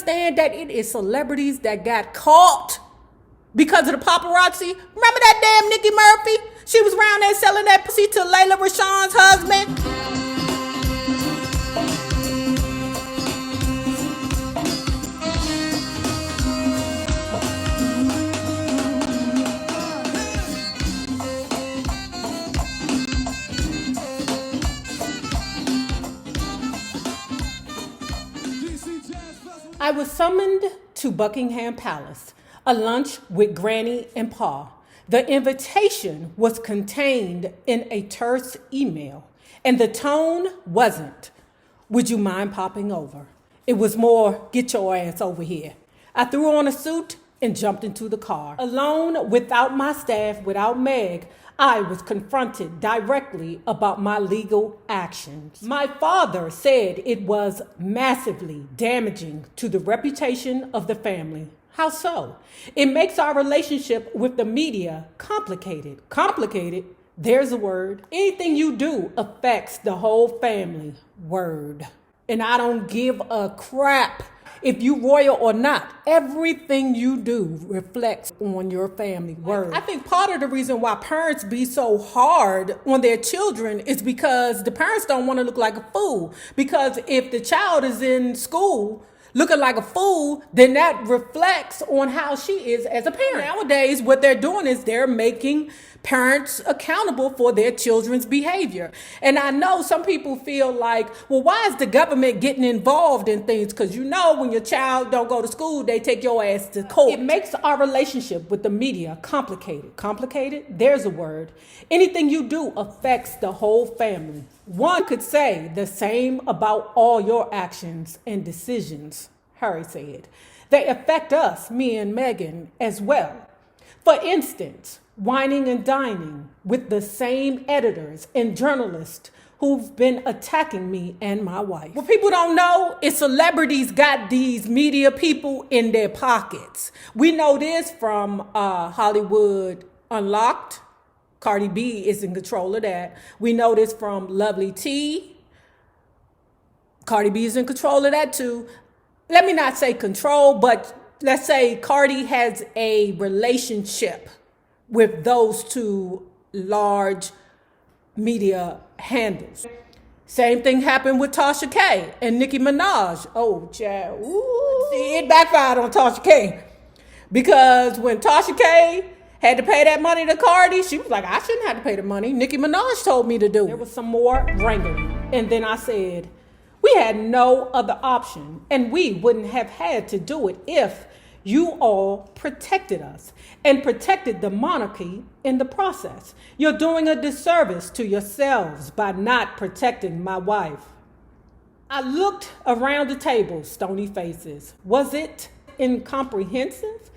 understand that it is celebrities that got caught because of the paparazzi? Remember that damn Nikki Murphy? She was around there selling that pussy to Layla Rashawn's husband. I was summoned to Buckingham Palace, a lunch with Granny and Pa. The invitation was contained in a terse email, and the tone wasn't, "Would you mind popping over?" It was more, "Get your ass over here." I threw on a suit and jumped into the car. Alone, without my staff, without Meg, I was confronted directly about my legal actions. My father said it was massively damaging to the reputation of the family. How so? It makes our relationship with the media complicated. Complicated? There's a word. Anything you do affects the whole family. Word. And I don't give a crap if you royal or not. Everything you do reflects on your family. Word. I think part of the reason why parents be so hard on their children is because the parents don't want to look like a fool. Because if the child is in school looking like a fool, then that reflects on how she is as a parent. Nowadays, what they're doing is they're making parents accountable for their children's behavior. And I know some people feel like, well, why is the government getting involved in things? Because you know when your child don't go to school, they take your ass to court. It makes our relationship with the media complicated. Complicated? There's a word. Anything you do affects the whole family. One could say the same about all your actions and decisions, Harry said. They affect us, me and Meghan, as well. For instance, whining and dining with the same editors and journalists who've been attacking me and my wife. What people don't know is celebrities got these media people in their pockets. We know this from Hollywood Unlocked. Cardi B is in control of that. We know this from Lovely T. Cardi B is in control of that too. Let me not say control, but let's say Cardi has a relationship with those two large media handles. Same thing happened with Tasha K and Nicki Minaj. Oh, child. Ooh. See, it backfired on Tasha K. Because when Tasha K had to pay that money to Cardi, she was like, I shouldn't have to pay the money. Nicki Minaj told me to do it. There was some more wrangling. And then I said, we had no other option. And we wouldn't have had to do it if you all protected us and protected the monarchy in the process. You're doing a disservice to yourselves by not protecting my wife. I looked around the table, stony faces. Was it incomprehensive?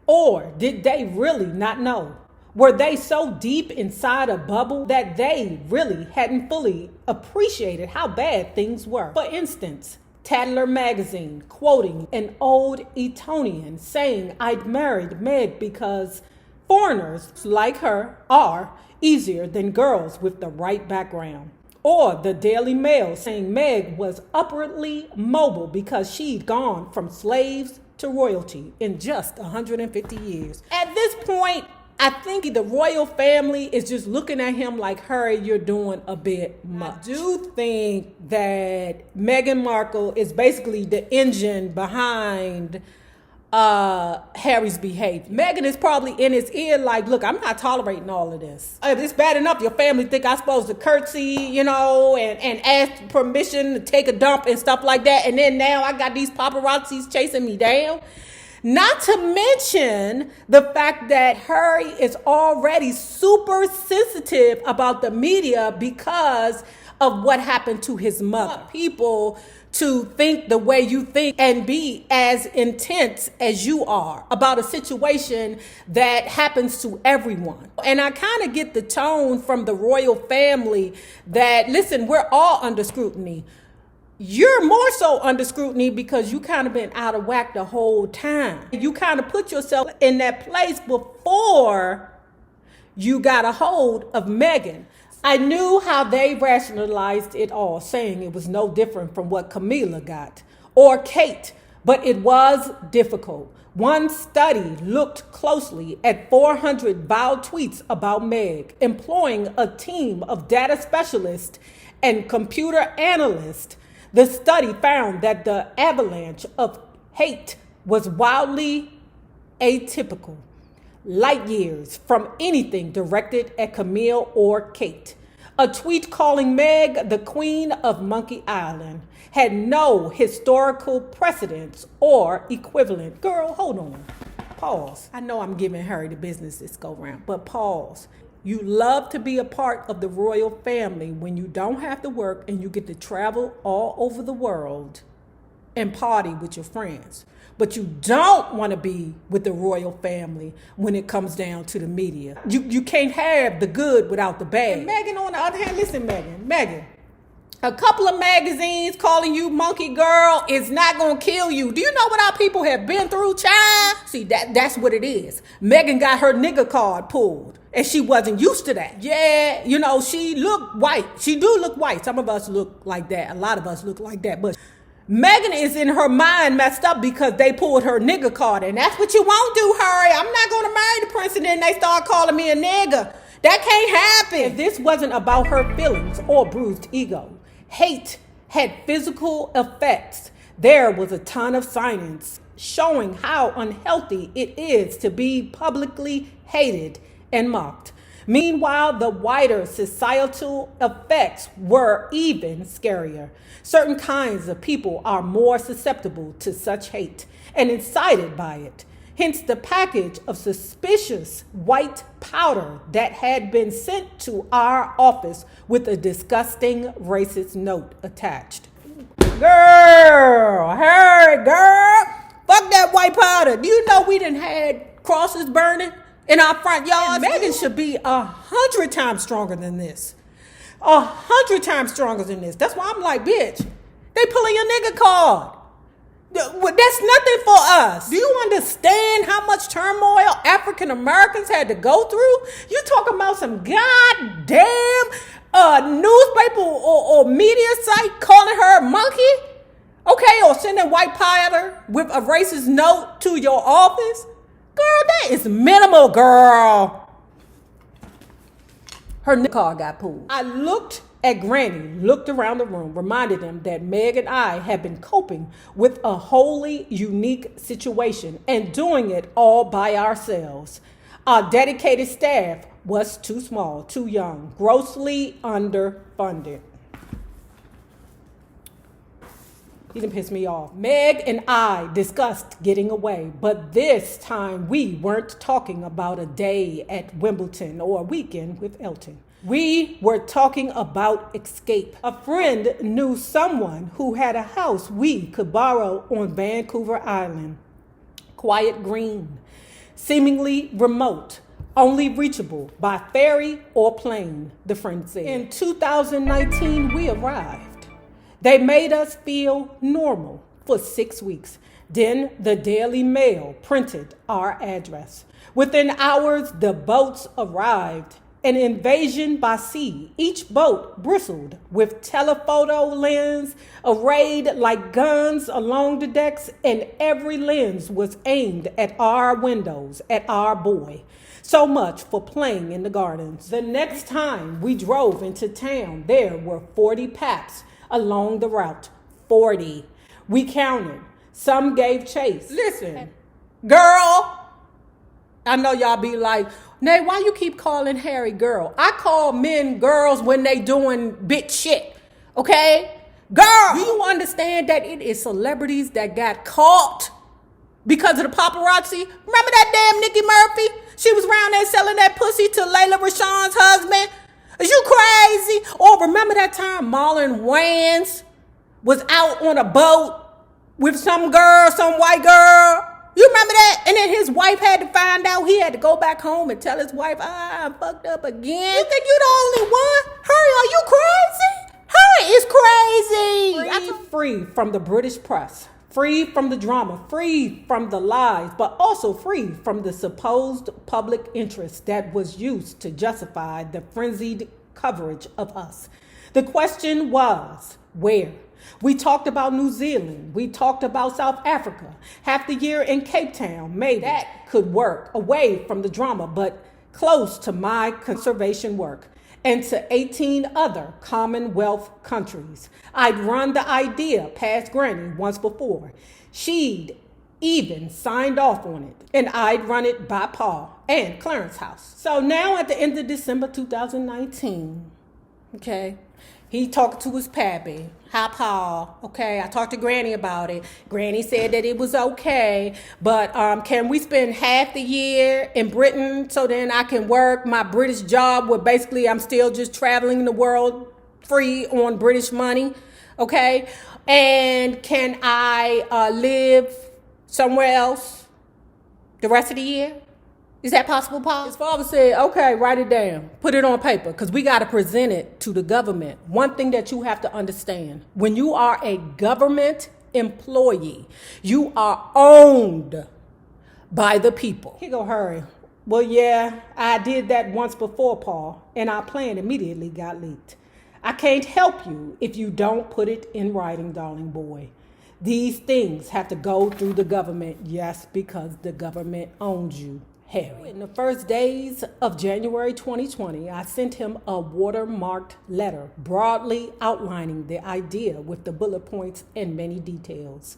Or did they really not know? Were they so deep inside a bubble that they really hadn't fully appreciated how bad things were? For instance, Tatler magazine quoting an old Etonian saying I'd married Meg because foreigners like her are easier than girls with the right background. Or the Daily Mail saying Meg was upwardly mobile because she'd gone from slaves to royalty in just 150 years. At this point, I think the royal family is just looking at him like, Harry, you're doing a bit much. I do think that Meghan Markle is basically the engine behind Harry's behavior. Meghan is probably in his ear like, look, I'm not tolerating all of this. It's bad enough your family think I'm supposed to curtsy, and ask permission to take a dump and stuff like that. And then now I got these paparazzis chasing me down. Not to mention the fact that Harry is already super sensitive about the media because of what happened to his mother. People to think the way you think and be as intense as you are about a situation that happens to everyone. And I kind of get the tone from the royal family that, listen, we're all under scrutiny. You're more so under scrutiny because you kind of been out of whack the whole time. You kind of put yourself in that place before you got a hold of Meghan. I knew how they rationalized it all, saying it was no different from what Camilla got or Kate but it was difficult. One study looked closely at 400 vile tweets about Meg, employing a team of data specialists and computer analysts. The study found that the avalanche of hate was wildly atypical, light years from anything directed at Camille or Kate. A tweet calling Meg the Queen of Monkey Island had no historical precedence or equivalent. Girl, hold on. Pause. I know I'm giving Harry the business this go round, but pause. You love to be a part of the royal family when you don't have to work and you get to travel all over the world and party with your friends. But you don't want to be with the royal family when it comes down to the media. You can't have the good without the bad. And Meghan, on the other hand, listen, Meghan, a couple of magazines calling you monkey girl is not going to kill you. Do you know what our people have been through, child? See, that's what it is. Meghan got her nigger card pulled, and she wasn't used to that. Yeah, you know, she looked white. She do look white. Some of us look like that. A lot of us look like that. But Meghan is in her mind messed up because they pulled her nigger card. And that's what you won't do, Harry. I'm not going to marry the prince and then they start calling me a nigger. That can't happen. If this wasn't about her feelings or bruised ego, hate had physical effects. There was a ton of science showing how unhealthy it is to be publicly hated and mocked. Meanwhile, the wider societal effects were even scarier. Certain kinds of people are more susceptible to such hate and incited by it. Hence the package of suspicious white powder that had been sent to our office with a disgusting racist note attached. Girl, Harry, girl, fuck that white powder. Do you know we done had crosses burning in our front yards? Meghan should be 100 times stronger than this. 100 times stronger than this. That's why I'm like, bitch, they pulling your nigga card. That's nothing for us. Do you understand how much turmoil African Americans had to go through? You talking about some goddamn newspaper or media site calling her a monkey? Okay, or sending white powder with a racist note to your office? Girl, that is minimal, girl. Her car got pulled. I looked at Granny, looked around the room, reminded them that Meg and I had been coping with a wholly unique situation and doing it all by ourselves. Our dedicated staff was too small, too young, grossly underfunded. He done pissed me off. Meg and I discussed getting away, but this time we weren't talking about a day at Wimbledon or a weekend with Elton. We were talking about escape. A friend knew someone who had a house we could borrow on Vancouver Island. Quiet green, seemingly remote, only reachable by ferry or plane, the friend said. In 2019, we arrived. They made us feel normal for 6 weeks. Then the Daily Mail printed our address. Within hours, the boats arrived. An invasion by sea. Each boat bristled with telephoto lens arrayed like guns along the decks, and every lens was aimed at our windows, at our boy. So much for playing in the gardens. The next time we drove into town, there were 40 paps along the route. 40. We counted. Some gave chase. Listen, girl, I know y'all be like, Nay, why you keep calling Harry girl? I call men girls when they doing bitch shit, okay? Girl, do you understand that it is celebrities that got caught because of the paparazzi? Remember that damn Nikki Murphy? She was around there selling that pussy to Layla Rashawn's husband. Is you crazy? Or remember that time Marlon Wayans was out on a boat with some girl, some white girl? You remember that? And then his wife had to find out. He had to go back home and tell his wife, I'm fucked up again. You think you the only one? Hurry, are you crazy? Hurry is crazy. Free from the British press. Free from the drama. Free from the lies. But also free from the supposed public interest that was used to justify the frenzied coverage of us. The question was, where? We talked about New Zealand. We talked about South Africa. Half the year in Cape Town. Maybe that could work away from the drama, but close to my conservation work and to 18 other Commonwealth countries. I'd run the idea past Granny once before. She'd even signed off on it, and I'd run it by Paul and Clarence House. So now at the end of December 2019, okay, he talked to his pappy. Hi, Paul. Okay, I talked to Granny about it. Granny said that it was okay, but can we spend half the year in Britain so then I can work my British job where basically I'm still just traveling the world free on British money, okay? And can I live somewhere else the rest of the year? Is that possible, Paul? His father said, okay, write it down. Put it on paper, because we got to present it to the government. One thing that you have to understand, when you are a government employee, you are owned by the people. He go, hurry. Well, yeah, I did that once before, Paul, and our plan immediately got leaked. I can't help you if you don't put it in writing, darling boy. These things have to go through the government, yes, because the government owns you. Harry. In the first days of January 2020, I sent him a watermarked letter broadly outlining the idea with the bullet points and many details.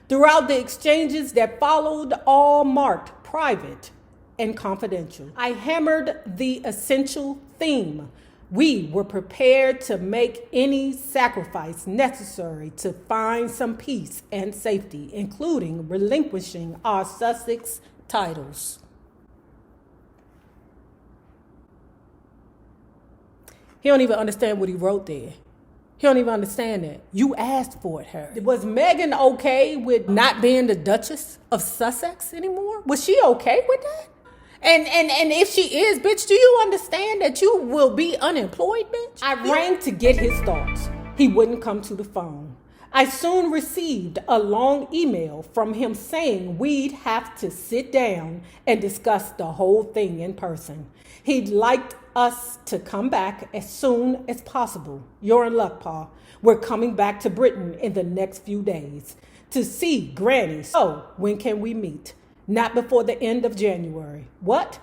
Throughout the exchanges that followed, all marked private and confidential, I hammered the essential theme. We were prepared to make any sacrifice necessary to find some peace and safety, including relinquishing our Sussex titles. He don't even understand what he wrote there. He don't even understand that. You asked for it, Harry. Was Meghan okay with not being the Duchess of Sussex anymore? Was she okay with that? And if she is, bitch, do you understand that you will be unemployed, bitch? I rang to get his thoughts. He wouldn't come to the phone. I soon received a long email from him saying we'd have to sit down and discuss the whole thing in person. He'd liked us to come back as soon as possible. You're in luck, Paul. We're coming back to Britain in the next few days to see Granny. So when can we meet? Not before the end of January. What?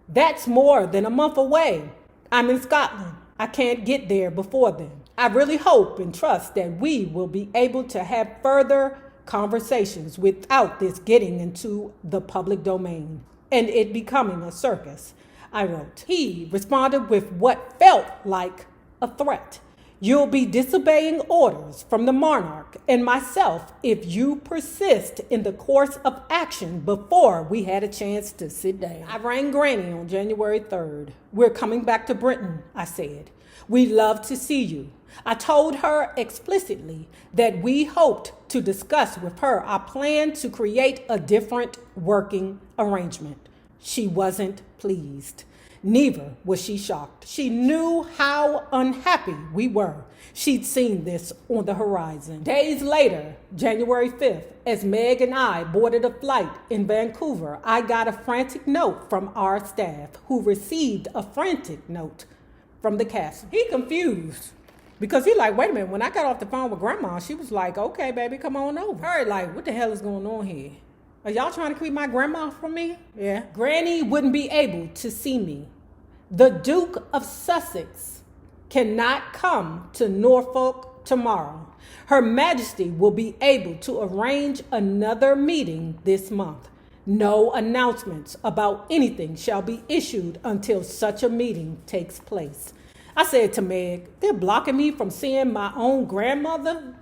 That's more than a month away. I'm in Scotland. I can't get there before then. I really hope and trust that we will be able to have further conversations without this getting into the public domain and it becoming a circus, I wrote. He responded with what felt like a threat. You'll be disobeying orders from the monarch and myself if you persist in the course of action before we had a chance to sit down. I rang Granny on January 3rd. We're coming back to Britain, I said. We'd love to see you. I told her explicitly that we hoped to discuss with her our plan to create a different working arrangement. She wasn't pleased. Neither was she shocked. She knew how unhappy we were. She'd seen this on the horizon. Days later, January 5th, as Meg and I boarded a flight in Vancouver, I got a frantic note from our staff, who received a frantic note from the castle. He confused because he like, wait a minute, when I got off the phone with Grandma, she was like, okay, baby, come on over. Her like, what the hell is going on here? Are y'all trying to keep my grandma from me? Yeah. Granny wouldn't be able to see me. The Duke of Sussex cannot come to Norfolk tomorrow. Her Majesty will be able to arrange another meeting this month. No announcements about anything shall be issued until such a meeting takes place. I said to Meg, they're blocking me from seeing my own grandmother?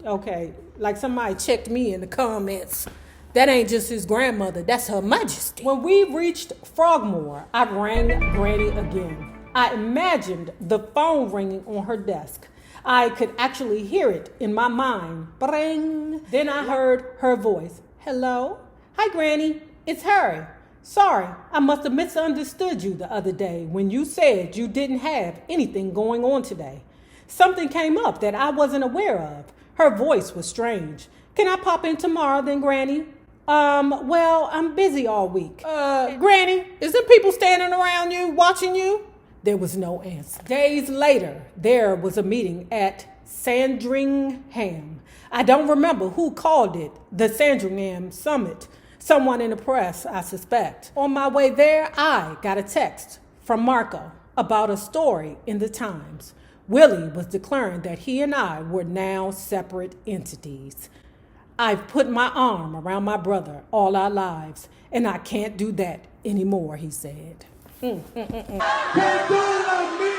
Okay, like somebody checked me in the comments. That ain't just his grandmother, that's Her Majesty. When we reached Frogmore, I rang Granny again. I imagined the phone ringing on her desk. I could actually hear it in my mind. Bring. Then I heard her voice. Hello? Hi, Granny. It's Harry. Sorry, I must have misunderstood you the other day when you said you didn't have anything going on today. Something came up that I wasn't aware of. Her voice was strange. Can I pop in tomorrow then, Granny? Well, I'm busy all week. Granny, is there people standing around you, watching you? There was no answer. Days later, there was a meeting at Sandringham. I don't remember who called it the Sandringham Summit. Someone in the press, I suspect. On my way there, I got a text from Markle about a story in the Times. Willie was declaring that he and I were now separate entities. I've put my arm around my brother all our lives, and I can't do that anymore, he said. Can't do it like me.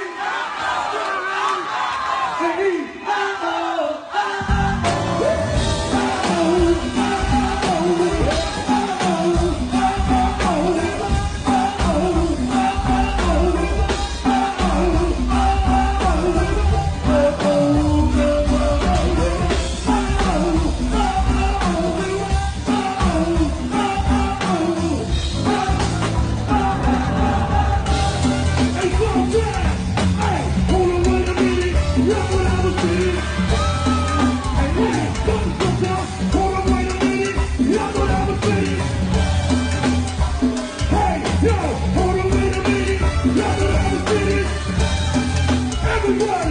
Everybody!